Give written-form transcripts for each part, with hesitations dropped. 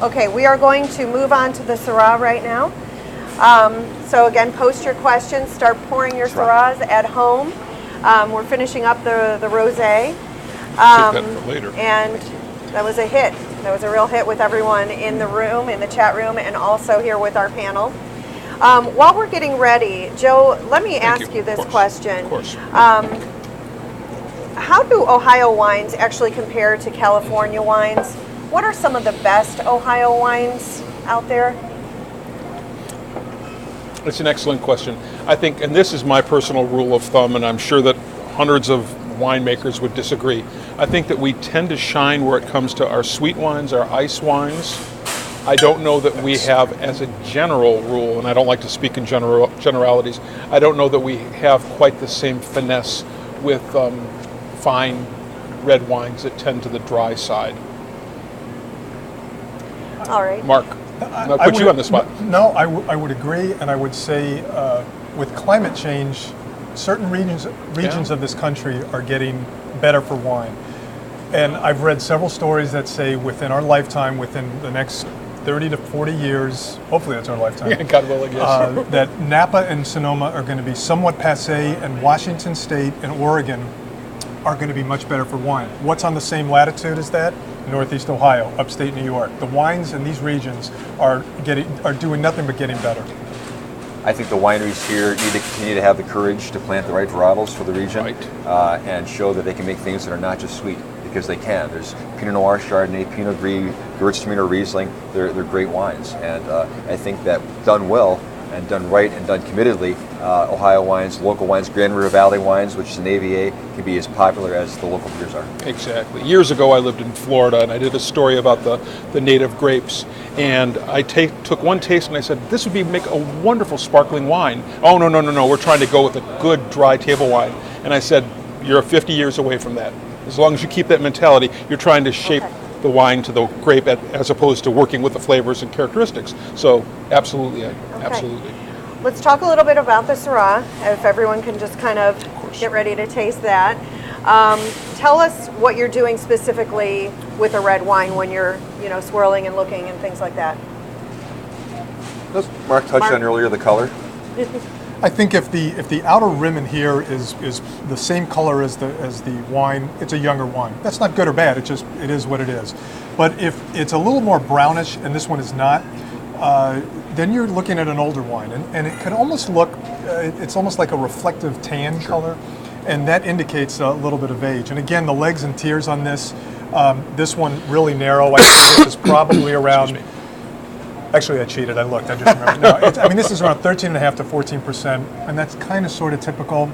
Okay, we are going to move on to the Syrah right now. So again, post your questions, start pouring your Syrahs at home. We're finishing up the rosé. Take that for later. And that was a hit. That was a real hit with everyone in the room, in the chat room, and also here with our panel. While we're getting ready, Joe, let me ask you this question. Of course. How do Ohio wines actually compare to California wines? What are some of the best Ohio wines out there? It's an excellent question. I think, and this is my personal rule of thumb, and I'm sure that hundreds of winemakers would disagree. I think that we tend to shine where it comes to our sweet wines, our ice wines. I don't know that we have, as a general rule, and I don't like to speak in generalities, I don't know that we have quite the same finesse with fine red wines that tend to the dry side. All right. Mark, I'll put you on the spot. No, I would agree, and I would say with climate change, certain regions of this country are getting better for wine. And I've read several stories that say within our lifetime, within the next 30 to 40 years, hopefully that's our lifetime, God willing, yes. that Napa and Sonoma are going to be somewhat passé, and Washington State and Oregon are going to be much better for wine. What's on the same latitude as that? Northeast Ohio, upstate New York. The wines in these regions are doing nothing but getting better. I think the wineries here need to continue to have the courage to plant the right varietals for the region, right. And show that they can make things that are not just sweet, because they can. There's Pinot Noir, Chardonnay, Pinot Gris, Gewürztraminer, Riesling. They're great wines, and I think that done well and done right and done committedly, Ohio wines, local wines, Grand River Valley wines, which is an AVA, can be as popular as the local beers are. Exactly. Years ago I lived in Florida, and I did a story about the native grapes, and I took one taste and I said, this would make a wonderful sparkling wine. Oh, no, we're trying to go with a good dry table wine. And I said, you're 50 years away from that. As long as you keep that mentality, you're trying to shape the wine to the grape as opposed to working with the flavors and characteristics. So absolutely, absolutely. Let's talk a little bit about the Syrah, if everyone can just kind of get ready to taste that. Tell us what you're doing specifically with a red wine when you're, swirling and looking and things like that. Mark touched on earlier the color. I think if the outer rim in here is the same color as the wine, it's a younger wine. That's not good or bad. It is what it is. But if it's a little more brownish, and this one is not, then you're looking at an older wine, and it can almost look. It's almost like a reflective tan color, and that indicates a little bit of age. And again, the legs and tiers on this one really narrow. I think this is probably around. Actually, I cheated. I looked. I just remembered. No, this is around 13.5% to 14%, and that's kind of sort of typical.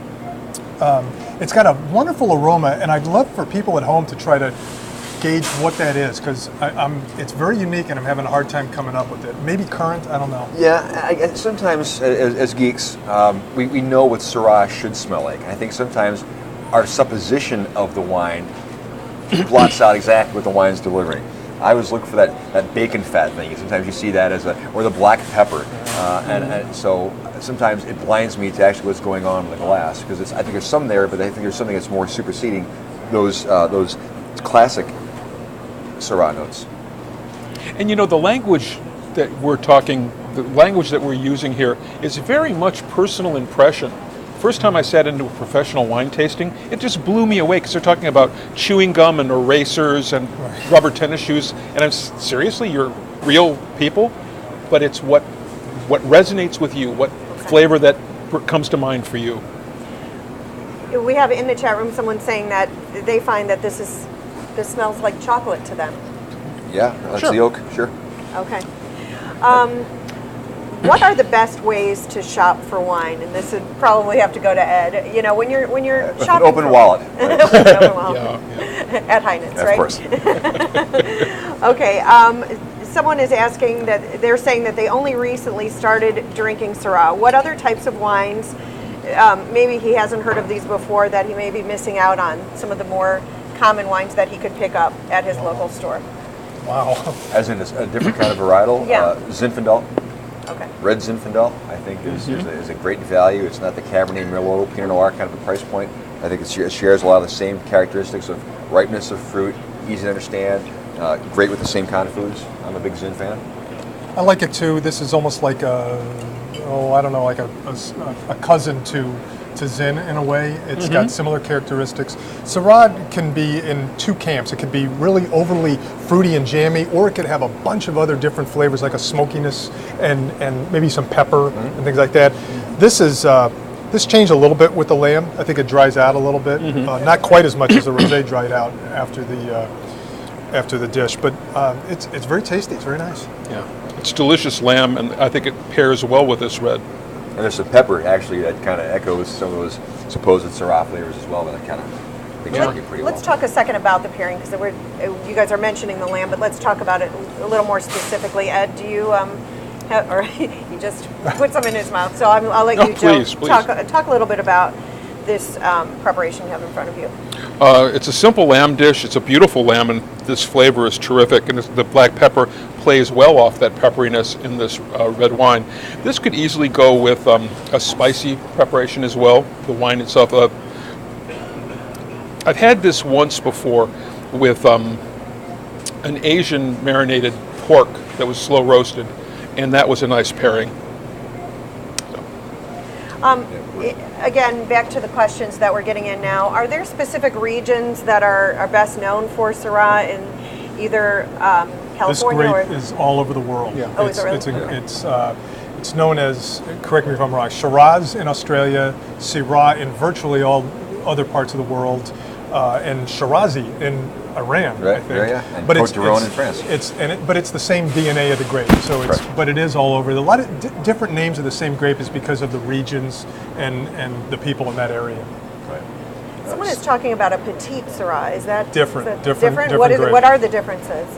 It's got a wonderful aroma, and I'd love for people at home to try to gauge what that is, because it's very unique, and I'm having a hard time coming up with it. Maybe currant. I don't know. Yeah, sometimes as geeks, we know what Syrah should smell like. I think sometimes our supposition of the wine blots out exactly what the wine's delivering. I was looking for that bacon fat thing. Sometimes you see that or the black pepper, and so sometimes it blinds me to actually what's going on in the glass, because I think there's some there, but I think there's something that's more superseding those classic Syrah notes. And the language that we're talking, the language that we're using here is very much personal impression. First time I sat into a professional wine tasting, it just blew me away, because they're talking about chewing gum and erasers and rubber tennis shoes, and I'm seriously, you're real people, but it's what resonates with you, what flavor that comes to mind for you. We have in the chat room someone saying that they find that this smells like chocolate to them. Yeah, that's the oak, sure. Okay. What are the best ways to shop for wine? And this would probably have to go to Ed. When you're With shopping, an open wallet. With an open wallet. At Heinen's, right? Of course. Okay. Someone is asking that they're saying that they only recently started drinking Syrah. What other types of wines? Maybe he hasn't heard of these before, that he may be missing out on some of the more common wines that he could pick up at his local store. Wow. As in a different kind of varietal. Yeah. Zinfandel. Okay. Red Zinfandel, I think, is a great value. It's not the Cabernet Merlot, Pinot Noir kind of a price point. I think it shares a lot of the same characteristics of ripeness of fruit, easy to understand, Great with the same kind of foods. I'm a big Zin fan. I like it too. This is almost like I don't know, like a cousin to Zin in a way. It's got similar characteristics. Syrah can be in two camps. It could be really overly fruity and jammy, or it could have a bunch of other different flavors, like a smokiness and maybe some pepper and things like that. This is this changed a little bit with the lamb. I think it dries out a little bit, not quite as much as the rosé dried out after the dish, but it's very tasty. It's very nice. Yeah, it's delicious lamb, and I think it pairs well with this red. And there's some pepper actually that kind of echoes some of those supposed Syrah flavors as well, but that kind of makes it pretty well. Let's talk a second about the pairing, because you guys are mentioning the lamb, but let's talk about it a little more specifically. Ed, do you or you just put some in his mouth, so I'll let you, Joe, please. talk a little bit about this preparation you have in front of you. It's a simple lamb dish. It's a beautiful lamb, and this flavor is terrific. And the black pepper plays well off that pepperiness in this red wine. This could easily go with a spicy preparation as well. The wine itself. I've had this once before with an Asian marinated pork that was slow roasted, and that was a nice pairing. Again, back to the questions that we're getting in now. Are there specific regions that are best known for Syrah in either California This or? grape is all over the world. Yeah. Oh, is it really? It's known as, correct me if I'm wrong, Shiraz in Australia, Syrah in virtually all other parts of the world, and Shirazi in Iran, Right, I think. yeah. And Côte d'Ivoire in France. But it's the same DNA of the grape, so but it is all over. A lot of different names of the same grape is because of the regions and the people in that area. Right. Someone is talking about a Petite Sirah. Is that Different What is? grape. What are the differences?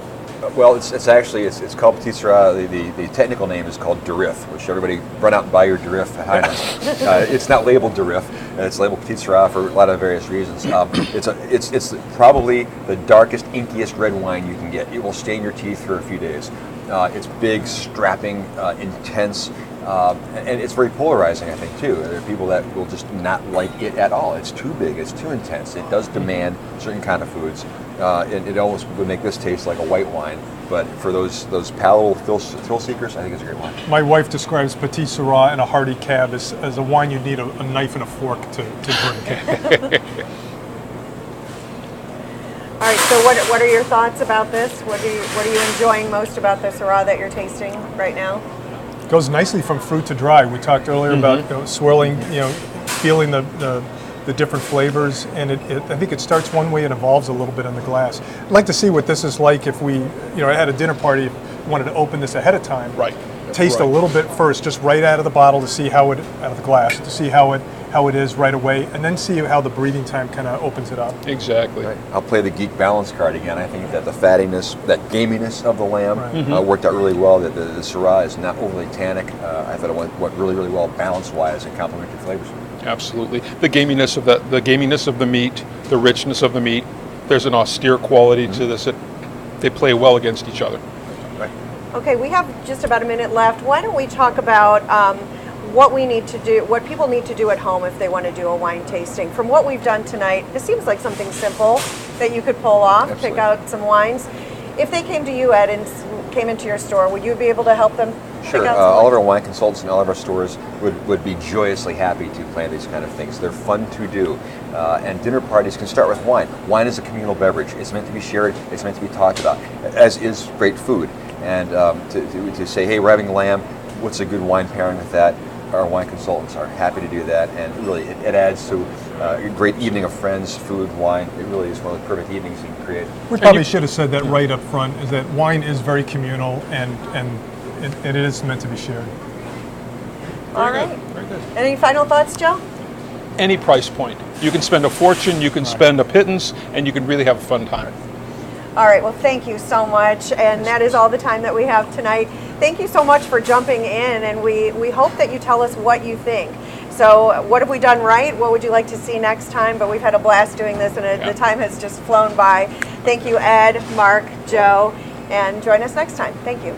Well, it's actually called Petite Sirah. The technical name is called Durif, which everybody run out and buy your Durif at Heinen. It's not labeled Durif. It's labeled Petite Sirah for a lot of various reasons. It's probably the darkest, inkiest red wine you can get. It will stain your teeth for a few days. It's big, strapping, intense, and it's very polarizing, I think, too. There are people that will just not like it at all. It's too big. It's too intense. It does demand certain kind of foods. And it almost would make this taste like a white wine, but for those palatable thrill seekers, I think it's a great wine. My wife describes Petite Sirah and a hearty cab as a wine you need a knife and a fork to drink. All right. So what are your thoughts about this? What are you enjoying most about the Syrah that you're tasting right now? Goes nicely from fruit to dry. We talked earlier about swirling, feeling the different flavors, and I think it starts one way and evolves a little bit in the glass. I'd like to see what this is like if we, at a dinner party, wanted to open this ahead of time. Right. Taste a little bit first, just right out of the bottle to see how it, out of the glass, to see how it is right away, and then see how the breathing time kind of opens it up. Exactly. Right. I'll play the geek balance card again. I think that the fattiness, that gaminess of the lamb worked out really well. That the Syrah is not overly tannic. I thought it went really, really well balance-wise and complementary flavors. Absolutely. The gaminess of the meat, the richness of the meat. There's an austere quality to this. They play well against each other. Right. Okay, we have just about a minute left. Why don't we talk about what we need to do, what people need to do at home if they want to do a wine tasting? From what we've done tonight, this seems like something simple that you could pull off, Absolutely. pick out some wines. If they came to you, Ed, and came into your store, would you be able to help them Sure. pick out some All of wines? our wine consultants and all of our stores would be joyously happy to plan these kind of things. They're fun to do. And dinner parties can start with wine. Wine is a communal beverage. It's meant to be shared. It's meant to be talked about, as is great food. And to say, hey, we're having lamb, what's a good wine pairing with that? Our wine consultants are happy to do that. And really, it adds to a great evening of friends, food, wine. It really is one of the perfect evenings you can create. We probably should have said that right up front, is that wine is very communal and it is meant to be shared. All right. Very good. Any final thoughts, Joe? Any price point. You can spend a fortune, you can spend a pittance, and you can really have a fun time. All right, well, thank you so much. And that is all the time that we have tonight. Thank you so much for jumping in, and we hope that you tell us what you think. So what have we done right? What would you like to see next time? But we've had a blast doing this, and the time has just flown by. Thank you, Ed, Marc, Joe, and join us next time. Thank you.